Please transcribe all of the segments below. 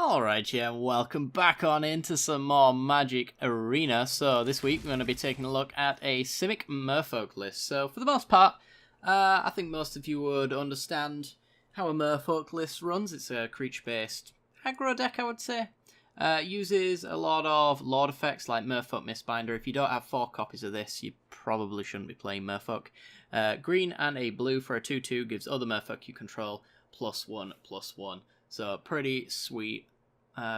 Alright, yeah, welcome back on into some more Magic Arena. So this week we're going to be taking a look at a Simic Merfolk list. So for the most part, I think most of you would understand how a Merfolk list runs. It's a creature-based aggro deck, I would say. Uses a lot of Lord effects like Merfolk Mistbinder. If you don't have 4 copies of this, you probably shouldn't be playing Merfolk. Green and a blue for a 2/2 gives other Merfolk you control +1/+1. So pretty sweet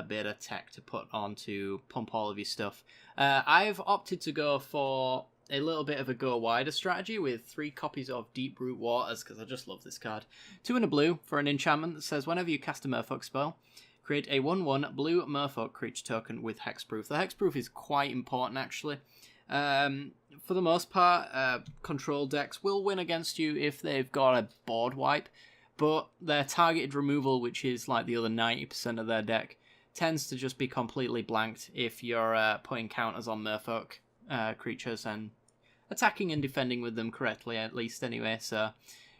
bit of tech to put on to pump all of your stuff. I've opted to go for a little bit of a go wider strategy with 3 copies of Deeproot Waters because I just love this card. 2 and a blue for an enchantment that says whenever you cast a Merfolk spell, create a 1/1 blue Merfolk creature token with hexproof. The hexproof is quite important actually. For the most part, control decks will win against you if they've got a board wipe. But their targeted removal, which is like the other 90% of their deck, tends to just be completely blanked if you're putting counters on Merfolk creatures and attacking and defending with them correctly, at least anyway. So,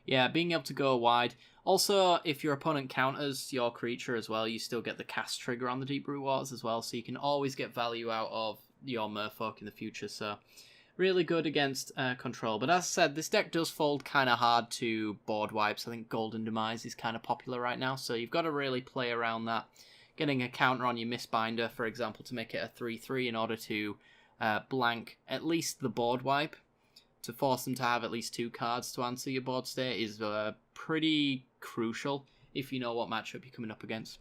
yeah, being able to go wide. Also, if your opponent counters your creature as well, you still get the cast trigger on the Deeproot Waters as well, so you can always get value out of your Merfolk in the future. So, really good against control. But as I said, this deck does fold kind of hard to board wipes. I think Golden Demise is kind of popular right now, so you've got to really play around that. Getting a counter on your Mistbinder, for example, to make it a 3/3 in order to blank at least the board wipe, to force them to have at least 2 cards to answer your board state is pretty crucial if you know what matchup you're coming up against.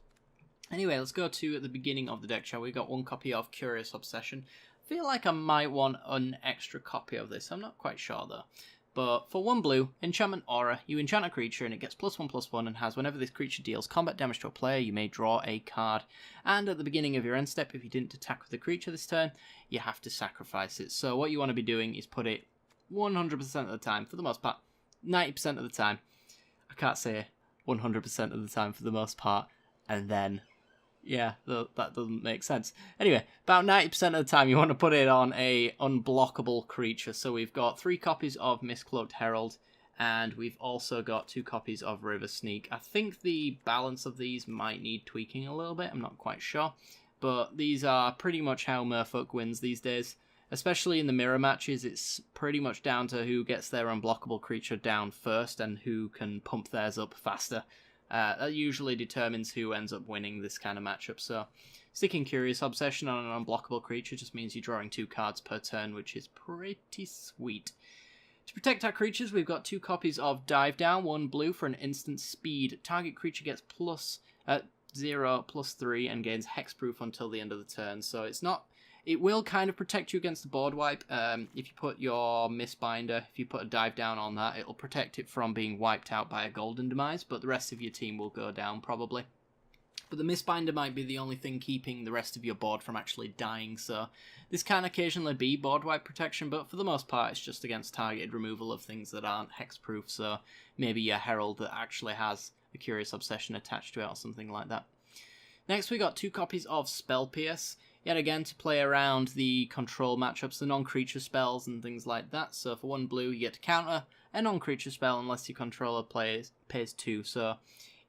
Anyway, let's go to at the beginning of the deck, shall we? Got 1 copy of Curious Obsession. Feel like I might want an extra copy of this. I'm not quite sure though. But for 1 blue, enchantment aura, you enchant a creature and it gets +1/+1 and has whenever this creature deals combat damage to a player, you may draw a card. And at the beginning of your end step, if you didn't attack with the creature this turn, you have to sacrifice it. So what you want to be doing is put it 100% of the time, for the most part, 90% of the time. I can't say 100% of the time for the most part, and then yeah, that doesn't make sense. Anyway, about 90% of the time you want to put it on a unblockable creature. So we've got 3 copies of Mistcloaked Herald, and we've also got 2 copies of River Sneak. I think the balance of these might need tweaking a little bit, I'm not quite sure. But these are pretty much how Merfolk wins these days. Especially in the mirror matches, it's pretty much down to who gets their unblockable creature down first and who can pump theirs up faster. That usually determines who ends up winning this kind of matchup. So, sticking Curious Obsession on an unblockable creature just means you're drawing 2 cards per turn, which is pretty sweet. To protect our creatures, we've got 2 copies of Dive Down, 1 blue for an instant speed. Target creature gets +0/+3 and gains hexproof until the end of the turn. So it's not. It will kind of protect you against the board wipe. If you put your Mistbinder, if you put a Dive Down on that, it'll protect it from being wiped out by a Golden Demise, but the rest of your team will go down probably. But the Mistbinder might be the only thing keeping the rest of your board from actually dying, so this can occasionally be board wipe protection, but for the most part it's just against targeted removal of things that aren't hexproof, so maybe your Herald that actually has a Curious Obsession attached to it or something like that. Next we got 2 copies of Spell Pierce. Yet again, to play around the control matchups, the non-creature spells and things like that. So for 1 blue, you get to counter a non-creature spell unless your controller pays 2. So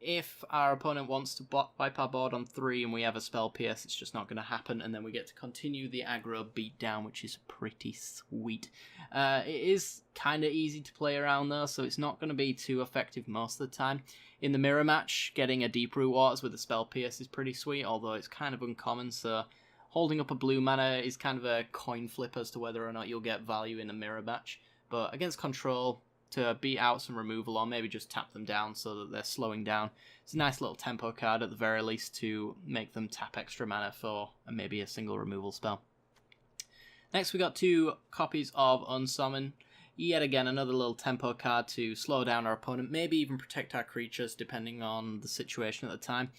if our opponent wants to wipe our board on 3 and we have a Spell Pierce, it's just not going to happen. And then we get to continue the aggro beatdown, which is pretty sweet. It is kind of easy to play around though, so it's not going to be too effective most of the time. In the mirror match, getting a Deeproot Waters with a Spell Pierce is pretty sweet, although it's kind of uncommon, so holding up a blue mana is kind of a coin flip as to whether or not you'll get value in a mirror match. But against control, to beat out some removal or maybe just tap them down so that they're slowing down, it's a nice little tempo card at the very least to make them tap extra mana for maybe a single removal spell. Next we got 2 copies of Unsummon. Yet again, another little tempo card to slow down our opponent, maybe even protect our creatures depending on the situation at the time.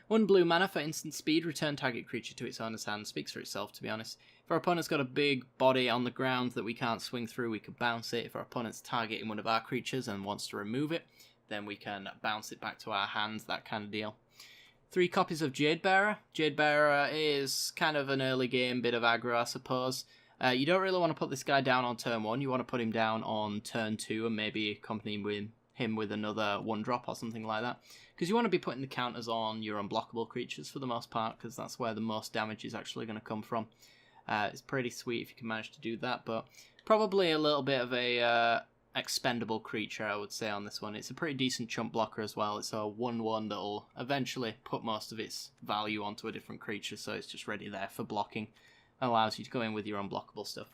1 blue mana for instant speed, return target creature to its owner's hand. Speaks for itself, to be honest. If our opponent's got a big body on the ground that we can't swing through, we can bounce it. If our opponent's targeting one of our creatures and wants to remove it, then we can bounce it back to our hands, that kind of deal. 3 copies of Jadebearer. Jadebearer is kind of an early game bit of aggro, I suppose. You don't really want to put this guy down on turn 1. You want to put him down on turn 2 and maybe accompany him with him with another 1-drop or something like that. Because you want to be putting the counters on your unblockable creatures for the most part, because that's where the most damage is actually going to come from. It's pretty sweet if you can manage to do that, but probably a little bit of a expendable creature, I would say, on this one. It's a pretty decent chump blocker as well. It's a 1/1 that'll eventually put most of its value onto a different creature, so it's just ready there for blocking. Allows you to go in with your unblockable stuff.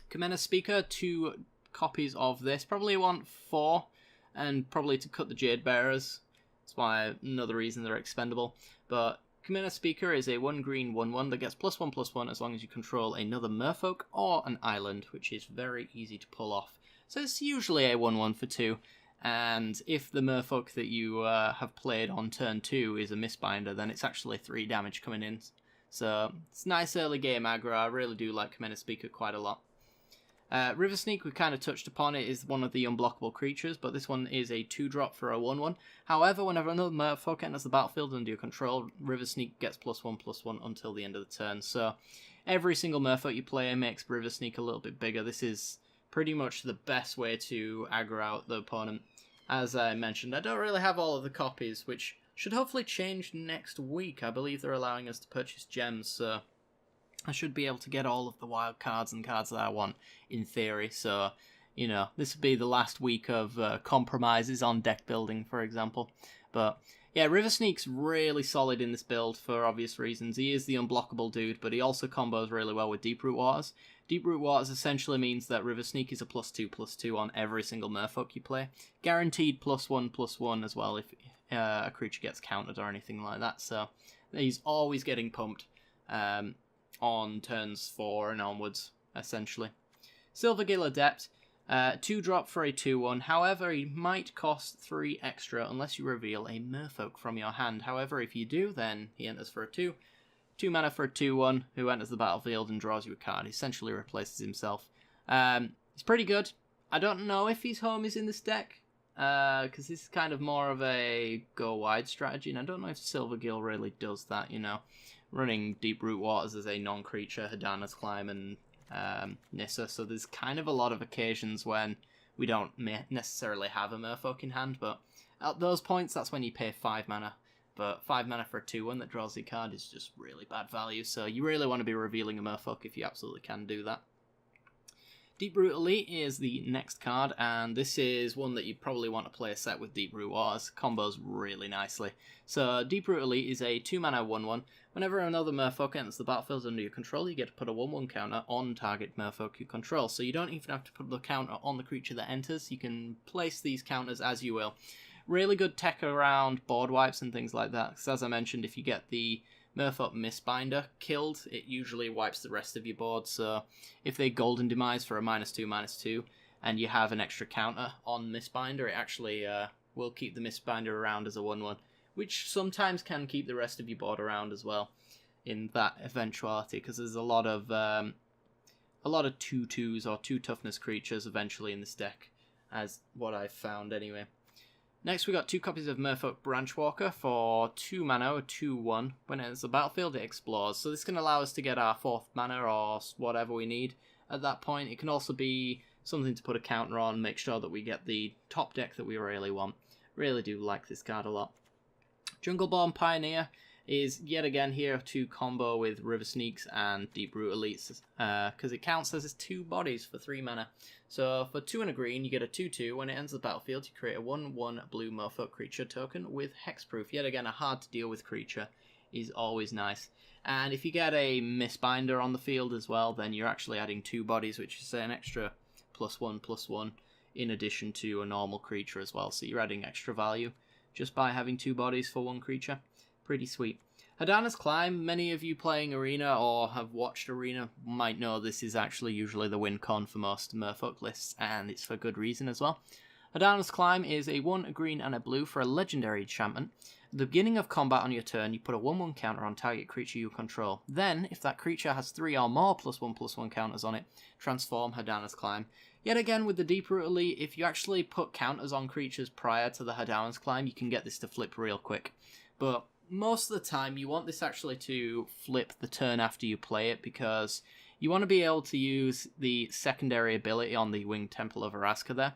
Commander Speaker, 2 copies of this. Probably want 4, and probably to cut the Jade Bearers. That's why another reason they're expendable. But Commander Speaker is a 1 green 1/1 that gets +1/+1 as long as you control another Merfolk or an island, which is very easy to pull off. So it's usually a 1/1 for 2, and if the Merfolk that you have played on turn 2 is a Mistbinder, then it's actually 3 damage coming in. So it's nice early game aggro. I really do like Commander Speaker quite a lot. River Sneak, we kind of touched upon it, is one of the unblockable creatures, but this one is a 2-drop for a 1/1. However, whenever another Merfolk enters the battlefield under your control, River Sneak gets +1/+1 until the end of the turn. So every single Merfolk you play makes River Sneak a little bit bigger. This is pretty much the best way to aggro out the opponent. As I mentioned, I don't really have all of the copies, which should hopefully change next week. I believe they're allowing us to purchase gems, so I should be able to get all of the wild cards and cards that I want, in theory. So, you know, this would be the last week of compromises on deck building, for example. But yeah, River Sneak's really solid in this build for obvious reasons. He is the unblockable dude, but he also combos really well with Deeproot Waters. Deeproot Waters essentially means that River Sneak is a +2/+2 on every single Merfolk you play. Guaranteed +1/+1 as well if a creature gets countered or anything like that. So he's always getting pumped on turns 4 and onwards, essentially. Silvergill Adept, 2-drop for a 2/1. However, he might cost 3 extra unless you reveal a Merfolk from your hand. However, if you do, then he enters for a 2. 2 mana for a 2/1 who enters the battlefield and draws you a card. He essentially replaces himself. He's pretty good. I don't know if his home is in this deck, because this is kind of more of a go-wide strategy, and I don't know if Silvergill really does that, you know. Running Deeproot Waters as a non-creature, Adonis Climb, and Nyssa, so there's kind of a lot of occasions when we don't necessarily have a Merfolk in hand, but at those points, that's when you pay 5 mana. But 5 mana for a 2/1 that draws the card is just really bad value, so you really want to be revealing a Merfolk if you absolutely can do that. Deeproot Elite is the next card, and this is one that you probably want to play a set with Deeproot Waters. Combos really nicely. So Deeproot Elite is a 2 mana 1/1. Whenever another Merfolk enters the battlefield under your control, you get to put a 1/1 counter on target Merfolk you control. So you don't even have to put the counter on the creature that enters. You can place these counters as you will. Really good tech around board wipes and things like that. Because as I mentioned, if you get the Merfolk Mistbinder killed, it usually wipes the rest of your board. So if they Golden Demise for a -2/-2, and you have an extra counter on Mistbinder, it actually will keep the Mistbinder around as a 1/1, which sometimes can keep the rest of your board around as well in that eventuality, because there's a lot of 2/2s or 2 toughness creatures eventually in this deck, as what I've found anyway. Next, we got 2 copies of Merfolk Branchwalker for 2 mana, a 2/1. When it enters the battlefield, it explores. So this can allow us to get our 4th mana or whatever we need at that point. It can also be something to put a counter on, make sure that we get the top deck that we really want. Really do like this card a lot. Jungleborn Pioneer is yet again here to combo with River Sneaks and Deeproot Elites, because it counts as 2 bodies for 3 mana. So for 2 and a green, you get a 2/2. When it enters the battlefield, you create a 1/1 blue Merfolk creature token with hexproof. Yet again, a hard to deal with creature is always nice. And if you get a Mistbinder on the field as well, then you're actually adding 2 bodies, which is an extra +1/+1 in addition to a normal creature as well. So you're adding extra value just by having 2 bodies for 1 creature. Pretty sweet. Adonis Climb, many of you playing Arena or have watched Arena might know this is actually usually the win con for most Merfolk lists, and it's for good reason as well. Adonis Climb is a 1 green and a blue for a legendary enchantment. At the beginning of combat on your turn, you put a 1/1 counter on target creature you control. Then, if that creature has 3 or more +1/+1 counters on it, transform Adonis Climb. Yet again, with the Deeproot Elite, if you actually put counters on creatures prior to the Adonis Climb, you can get this to flip real quick. But most of the time, you want this actually to flip the turn after you play it, because you want to be able to use the secondary ability on the Winged Temple of Araska there.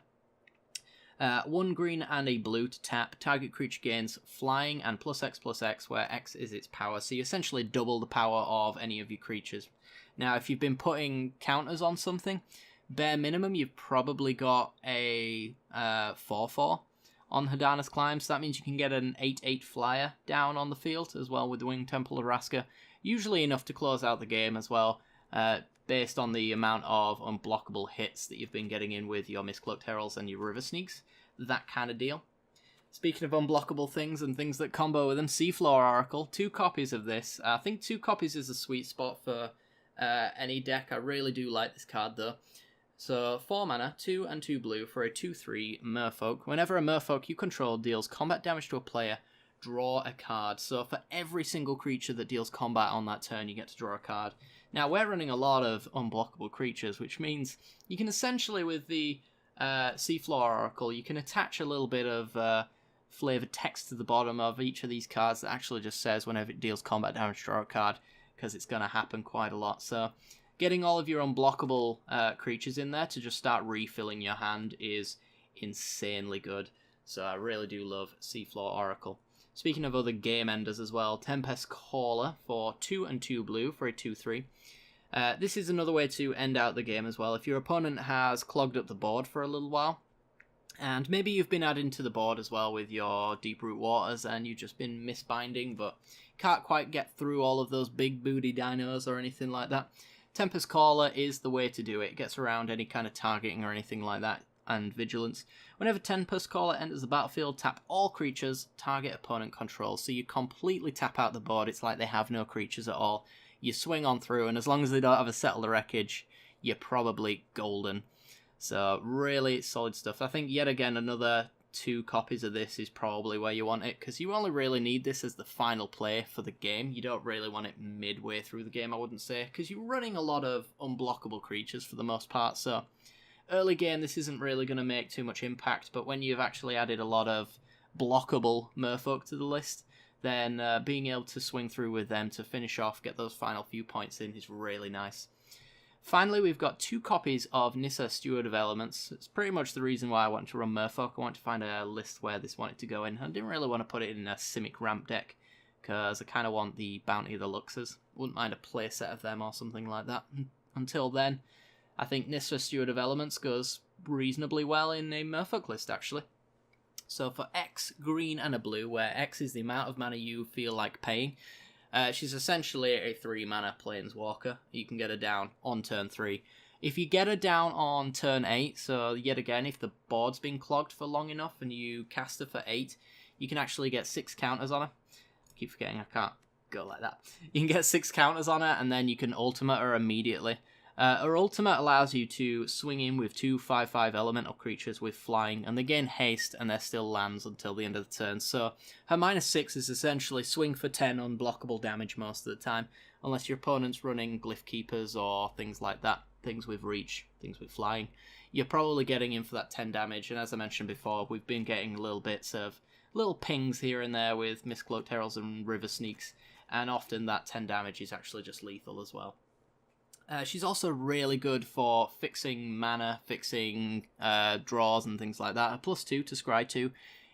1 green and a blue to tap. Target creature gains flying and +X/+X, where X is its power. So you essentially double the power of any of your creatures. Now, if you've been putting counters on something, bare minimum, you've probably got a 4/4 on Adonis Climb. So that means you can get an 8/8 flyer down on the field as well with the Winged Temple of Raska. Usually enough to close out the game as well, based on the amount of unblockable hits that you've been getting in with your Mistcloaked Heralds and your River Sneaks. That kind of deal. Speaking of unblockable things and things that combo with them, Seafloor Oracle, 2 copies of this. I think 2 copies is a sweet spot for any deck. I really do like this card though. So 4 mana, 2 and 2 blue for a 2/3 Merfolk. Whenever a Merfolk you control deals combat damage to a player, draw a card. So for every single creature that deals combat on that turn, you get to draw a card. Now we're running a lot of unblockable creatures, which means you can essentially, with the Seafloor Oracle, you can attach a little bit of flavoured text to the bottom of each of these cards that actually just says whenever it deals combat damage, draw a card, because it's going to happen quite a lot. So getting all of your unblockable creatures in there to just start refilling your hand is insanely good. So I really do love Seafloor Oracle. Speaking of other game enders as well, Tempest Caller for 2 and 2 blue for a 2/3. This is another way to end out the game as well. If your opponent has clogged up the board for a little while, and maybe you've been adding to the board as well with your Deeproot Waters and you've just been misbinding but can't quite get through all of those big booty dinos or anything like that, Tempest Caller is the way to do it. It gets around any kind of targeting or anything like that, and vigilance. Whenever Tempest Caller enters the battlefield, tap all creatures target opponent controls. So you completely tap out the board. It's like they have no creatures at all. You swing on through, and as long as they don't have a Settle the Wreckage, you're probably golden. So really solid stuff. I think yet again another 2 copies of this is probably where you want it, because you only really need this as the final play for the game. You don't really want it midway through the game, I wouldn't say, because you're running a lot of unblockable creatures for the most part. So early game, this isn't really going to make too much impact, but when you've actually added a lot of blockable Merfolk to the list, then being able to swing through with them to finish off, get those final few points in, is really nice. Finally, we've got 2 copies of Nyssa, Steward of Elements. It's pretty much the reason why I wanted to run Merfolk. I wanted to find a list where this wanted to go in. I didn't really want to put it in a Simic ramp deck, because I kind of want the Bounty of the Luxes. Wouldn't mind a playset of them or something like that. Until then, I think Nyssa, Steward of Elements goes reasonably well in a Merfolk list, actually. So for X, green and a blue, where X is the amount of mana you feel like paying, she's essentially a 3 mana Planeswalker. You can get her down on turn 3. If you get her down on turn 8, so yet again, if the board's been clogged for long enough and you cast her for 8, you can actually get 6 counters on her. I keep forgetting I can't go like that. You can get 6 counters on her, and then you can ultimate her immediately. Her ultimate allows you to swing in with 2 5/5 elemental creatures with flying, and they gain haste, and they're still lands until the end of the turn. So her -6 is essentially swing for 10 unblockable damage most of the time, unless your opponent's running Glyph Keepers or things like that, things with reach, things with flying. You're probably getting in for that 10 damage, and as I mentioned before, we've been getting little bits of little pings here and there with Mistcloaked Heralds and River Sneaks, and often that 10 damage is actually just lethal as well. She's also really good for fixing mana, fixing draws and things like that. A +2 to Scry 2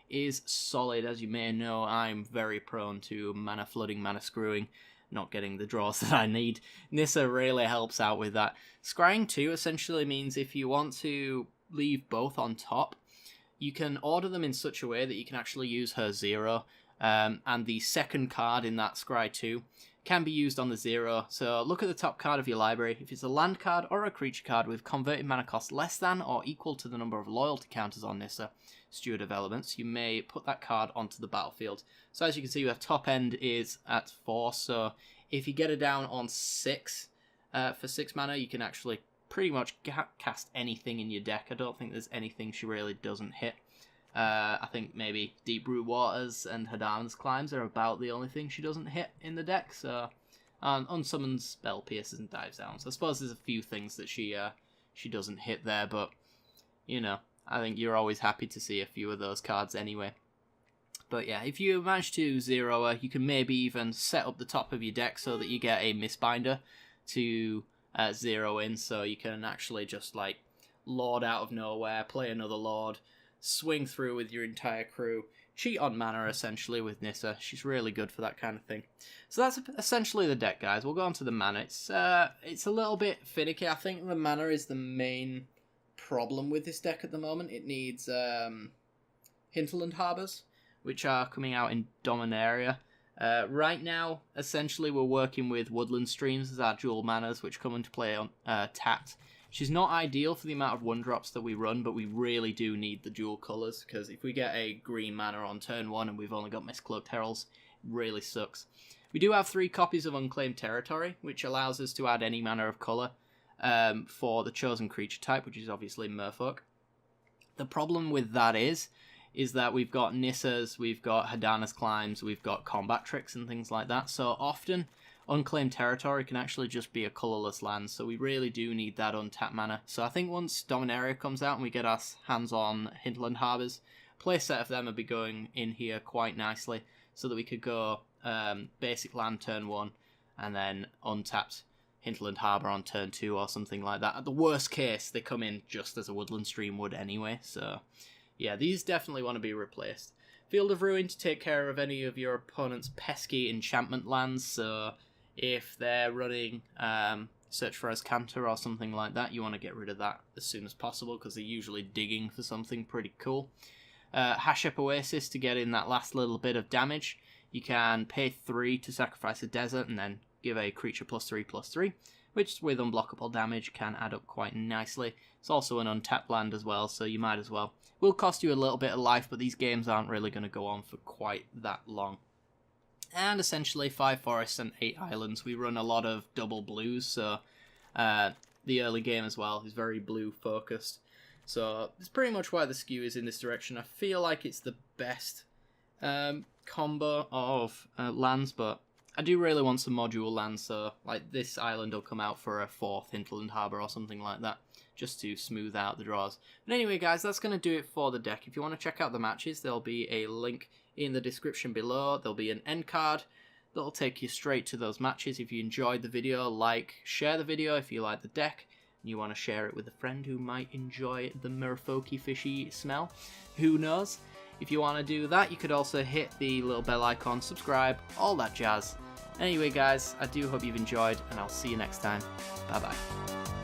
is solid. As you may know, I'm very prone to mana flooding, mana screwing, not getting the draws that I need. Nyssa really helps out with that. Scrying 2 essentially means if you want to leave both on top, you can order them in such a way that you can actually use her 0, and the second card in that Scry 2 can be used on the 0. So look at the top card of your library. If it's a land card or a creature card with converted mana cost less than or equal to the number of loyalty counters on Nyssa, Steward of Elements, you may put that card onto the battlefield. So as you can see, your top end is at 4, so if you get it down on 6 for 6 mana, you can actually pretty much cast anything in your deck. I don't think there's anything she really doesn't hit. I think maybe Deeproot Waters and Adonis Climbs are about the only thing she doesn't hit in the deck. So, unsummons, Spell Pierces, and Dives Down. So I suppose there's a few things that she doesn't hit there, but you know, I think you're always happy to see a few of those cards anyway. But yeah, if you manage to 0 her, you can maybe even set up the top of your deck so that you get a Mistbinder to 0 in, so you can actually just like Lord out of nowhere, play another Lord, swing through with your entire crew, cheat on mana essentially with Nyssa. She's really good for that kind of thing. So that's essentially the deck, guys. We'll go on to the mana. It's a little bit finicky. I think the mana is the main problem with this deck at the moment. It needs Hinterland Harbours, which are coming out in Dominaria. Right now, essentially, we're working with Woodland Streams as our dual manas, which come into play on tapped. She's not ideal for the amount of 1-drops that we run, but we really do need the dual colours, because if we get a green mana on turn 1 and we've only got Mistcloaked Heralds, it really sucks. We do have 3 copies of Unclaimed Territory, which allows us to add any mana of colour for the chosen creature type, which is obviously Merfolk. The problem with that is that we've got Nyssas, we've got Adonis Climbs, we've got combat tricks and things like that. So often, Unclaimed Territory can actually just be a colourless land, so we really do need that untapped mana. So I think once Dominaria comes out and we get our hands on Hinterland Harbours, play set of them will be going in here quite nicely, so that we could go basic land turn 1, and then untapped Hinterland Harbour on turn 2 or something like that. At the worst case, they come in just as a Woodland Stream would anyway, so yeah, these definitely want to be replaced. Field of Ruin to take care of any of your opponent's pesky enchantment lands, so if they're running Search for Azcanta or something like that, you want to get rid of that as soon as possible, because they're usually digging for something pretty cool. Hashep Oasis to get in that last little bit of damage. You can pay 3 to sacrifice a desert and then give a creature +3/+3, which with unblockable damage can add up quite nicely. It's also an untapped land as well, so you might as well. Will cost you a little bit of life, but these games aren't really going to go on for quite that long. And essentially 5 forests and 8 islands. We run a lot of double blues, so the early game as well is very blue focused. So that's pretty much why the skew is in this direction. I feel like it's the best combo of lands, but I do really want some module lands, so like this island will come out for a 4th Hinterland Harbour or something like that, just to smooth out the draws. But anyway, guys, that's going to do it for the deck. If you want to check out the matches, there'll be a link in the description below. There'll be an end card that'll take you straight to those matches. If you enjoyed the video, share the video. If you like the deck and you want to share it with a friend who might enjoy the merfolky fishy smell, who knows? If you want to do that, you could also hit the little bell icon, subscribe, all that jazz. Anyway, guys, I do hope you've enjoyed, and I'll see you next time. Bye-bye.